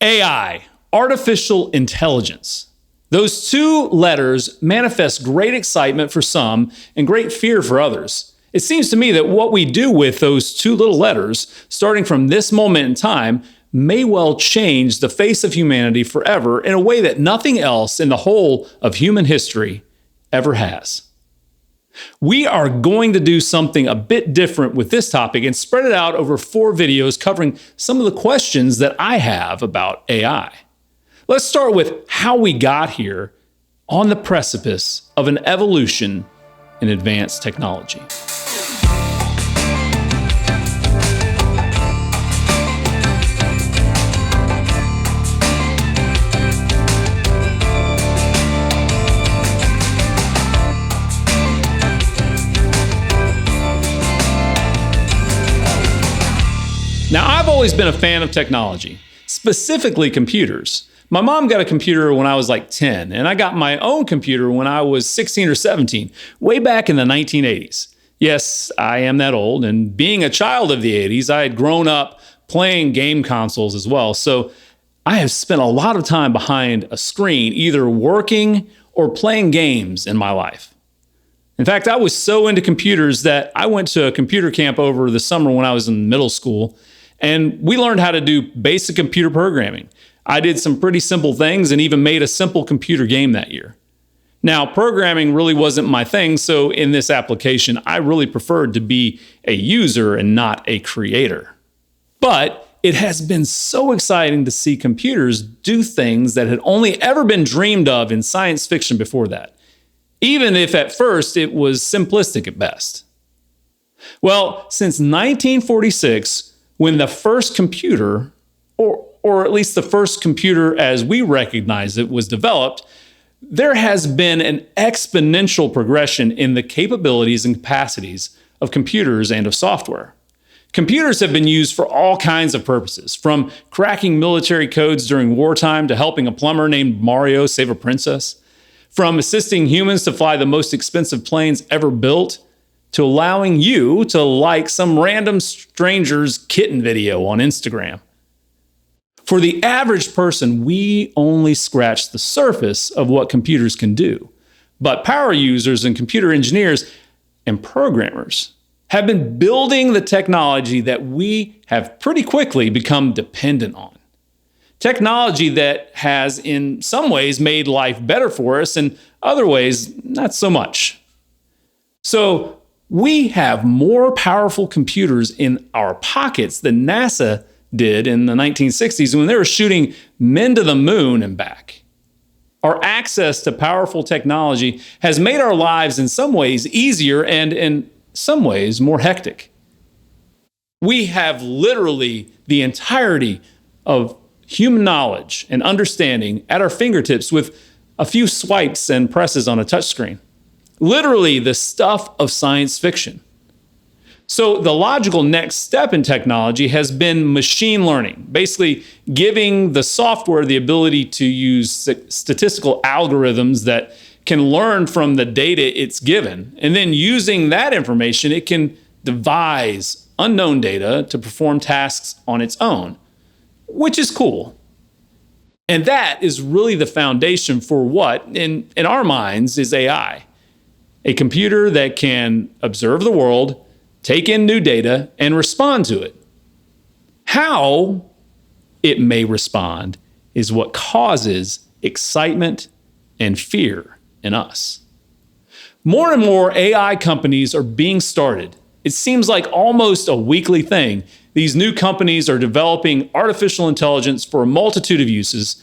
AI, artificial intelligence. Those two letters manifest great excitement for some and great fear for others. It seems to me that what we do with those two little letters, starting from this moment in time, may well change the face of humanity forever in a way that nothing else in the whole of human history ever has. We are going to do something a bit different with this topic and spread it out over 4 videos covering some of the questions that I have about AI. Let's start with how we got here on the precipice of an evolution in advanced technology. Now, I've always been a fan of technology, specifically computers. My mom got a computer when I was like 10, and I got my own computer when I was 16 or 17, way back in the 1980s. Yes, I am that old, and being a child of the 80s, I had grown up playing game consoles as well, so I have spent a lot of time behind a screen, either working or playing games in my life. In fact, I was so into computers that I went to a computer camp over the summer when I was in middle school, and we learned how to do basic computer programming. I did some pretty simple things and even made a simple computer game that year. Now, programming really wasn't my thing, so in this application, I really preferred to be a user and not a creator. But it has been so exciting to see computers do things that had only ever been dreamed of in science fiction before that, even if at first it was simplistic at best. Well, since 1946, when the first computer, or at least the first computer as we recognize it, was developed, there has been an exponential progression in the capabilities and capacities of computers and of software. Computers have been used for all kinds of purposes, from cracking military codes during wartime to helping a plumber named Mario save a princess, from assisting humans to fly the most expensive planes ever built, to allowing you to like some random stranger's kitten video on Instagram. For the average person, we only scratch the surface of what computers can do. But power users and computer engineers and programmers have been building the technology that we have pretty quickly become dependent on. Technology that has, in some ways, made life better for us, and other ways, not so much. So, we have more powerful computers in our pockets than NASA did in the 1960s when they were shooting men to the moon and back. Our access to powerful technology has made our lives in some ways easier and in some ways more hectic. We have literally the entirety of human knowledge and understanding at our fingertips with a few swipes and presses on a touchscreen. Literally the stuff of science fiction. So the logical next step in technology has been machine learning, basically giving the software the ability to use statistical algorithms that can learn from the data it's given. And then using that information, it can devise unknown data to perform tasks on its own, which is cool. And that is really the foundation for what, in our minds, is AI. A computer that can observe the world, take in new data, and respond to it. How it may respond is what causes excitement and fear in us. More and more AI companies are being started. It seems like almost a weekly thing. These new companies are developing artificial intelligence for a multitude of uses,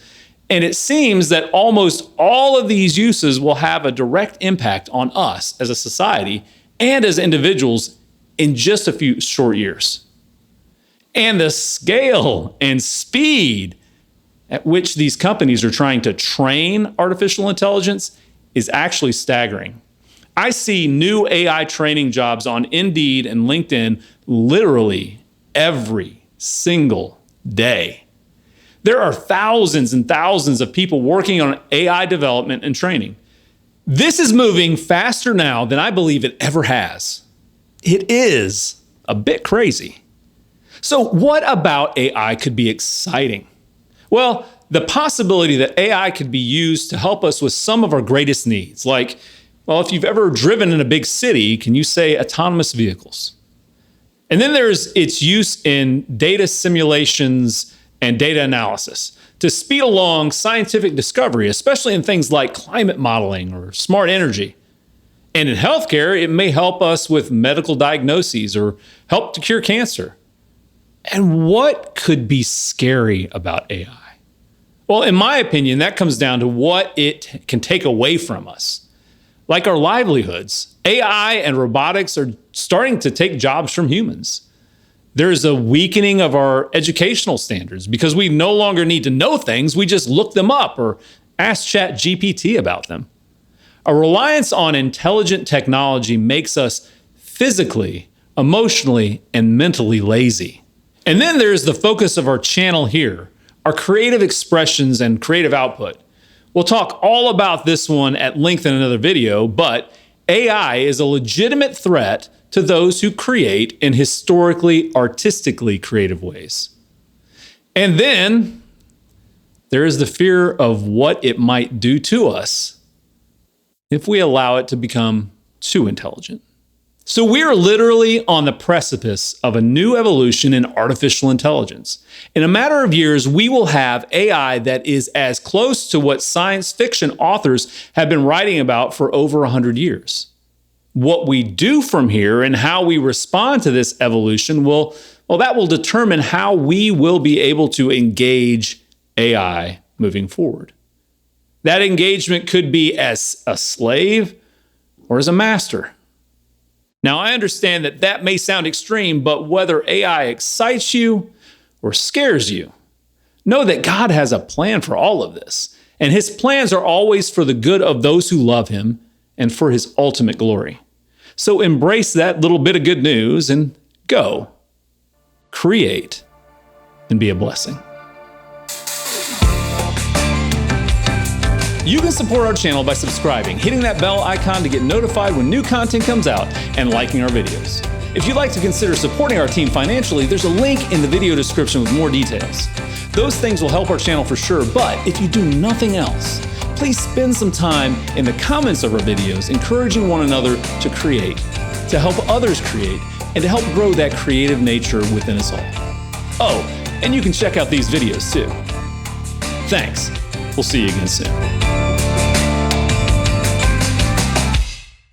and it seems that almost all of these uses will have a direct impact on us as a society and as individuals in just a few short years. And the scale and speed at which these companies are trying to train artificial intelligence is actually staggering. I see new AI training jobs on Indeed and LinkedIn literally every single day. There are thousands and thousands of people working on AI development and training. This is moving faster now than I believe it ever has. It is a bit crazy. So what about AI could be exciting? Well, the possibility that AI could be used to help us with some of our greatest needs, like, well, if you've ever driven in a big city, can you say autonomous vehicles? And then there's its use in data simulations and data analysis to speed along scientific discovery, especially in things like climate modeling or smart energy. And in healthcare, it may help us with medical diagnoses or help to cure cancer. And what could be scary about AI? Well, in my opinion, that comes down to what it can take away from us. Like our livelihoods, AI and robotics are starting to take jobs from humans. There's a weakening of our educational standards because we no longer need to know things. We just look them up or ask ChatGPT about them. A reliance on intelligent technology makes us physically, emotionally, and mentally lazy. And then there's the focus of our channel here, our creative expressions and creative output. We'll talk all about this one at length in another video, but AI is a legitimate threat to those who create in historically, artistically creative ways. And then there is the fear of what it might do to us if we allow it to become too intelligent. So we are literally on the precipice of a new evolution in artificial intelligence. In a matter of years, we will have AI that is as close to what science fiction authors have been writing about for over 100 years. What we do from here and how we respond to this evolution that will determine how we will be able to engage AI moving forward. That engagement could be as a slave or as a master. Now, I understand that that may sound extreme, but whether AI excites you or scares you, know that God has a plan for all of this, and his plans are always for the good of those who love him and for his ultimate glory. So embrace that little bit of good news and go, create, and be a blessing. You can support our channel by subscribing, hitting that bell icon to get notified when new content comes out, and liking our videos. If you'd like to consider supporting our team financially, there's a link in the video description with more details. Those things will help our channel for sure, but if you do nothing else, please spend some time in the comments of our videos encouraging one another to create, to help others create, and to help grow that creative nature within us all. Oh, and you can check out these videos too. Thanks. We'll see you again soon.